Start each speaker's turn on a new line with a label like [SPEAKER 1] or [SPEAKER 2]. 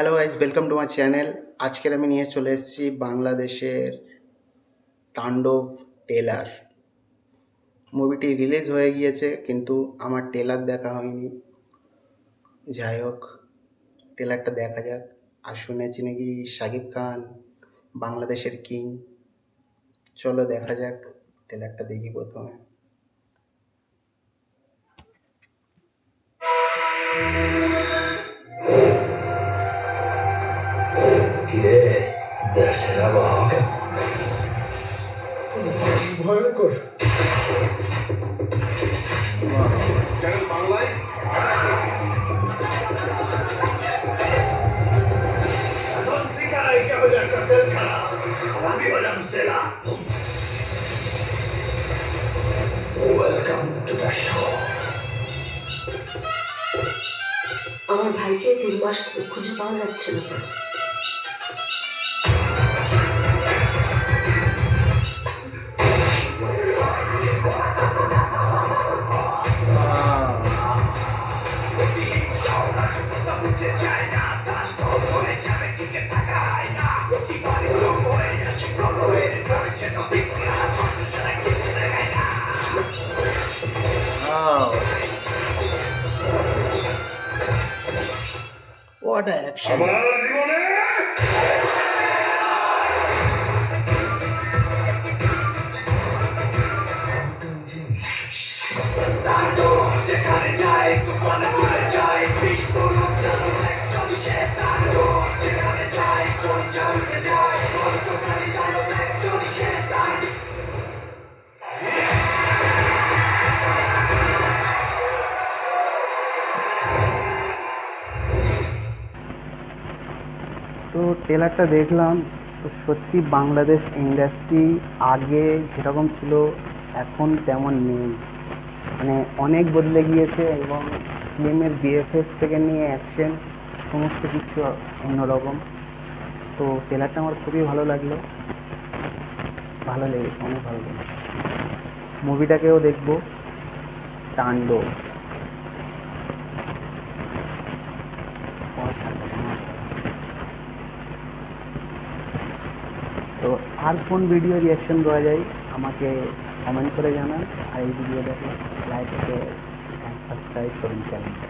[SPEAKER 1] Hello guys, welcome to my channel. আজকের আমি নিয়ে চলে এসেছি বাংলাদেশের তাণ্ডব টেলার। মুভিটি রিলিজ হয়ে গিয়েছে কিন্তু আমার টেলার দেখা হয়নি। যাই হোক, টেলারটা দেখা যাক। আর শুনেছি নাকি শাকিব খান বাংলাদেশের কিং। চলো দেখা যাক, টেলারটা দেখি প্রথমে।
[SPEAKER 2] কিরে দেশের আবহাওয়া কেমন? ভয়ঙ্কর।
[SPEAKER 3] চ্যানেল বাংলায়
[SPEAKER 2] সত্যিকার এটা হলো একটা জেলখানা, আর আমি হলাম জেলা। Welcome to the show.
[SPEAKER 4] আমার ভাইকে 3 মাস ধরে খুঁজে পাওয়া যাচ্ছে না স্যার।
[SPEAKER 1] What a action!
[SPEAKER 2] আমার জীবনে যেখানে যায় তুফানে তুলে যায় বিস্ফোরণ চলছে তাণ্ডব, যেখানে যায় চলছে উঠে যায় পঞ্চকারী দানব চলছে তাণ্ডব।
[SPEAKER 1] তো ট্রেলারটা দেখলাম, তো সত্যি বাংলাদেশ ইন্ডাস্ট্রি আগে যেরকম ছিল এখন তেমন নেই। মানে অনেক বদলে গিয়েছে এবং ফিল্মের ভিএফএক্স থেকে নিয়ে অ্যাকশন সমস্ত কিছু অন্যরকম। তো ট্রেলারটা আমার খুবই ভালো লাগলো, ভালো লেগেছে, অনেক ভালো লেগেছে। মুভিটাকেও দেখবো, তাণ্ডব। তো আর কোন ভিডিও রিয়াকশন দেওয়া যায় আমাকে কমেন্ট করে জানান। আর এই ভিডিও দেখলে লাইক শেয়ার অ্যান্ড সাবস্ক্রাইব করুন চ্যানেলটা।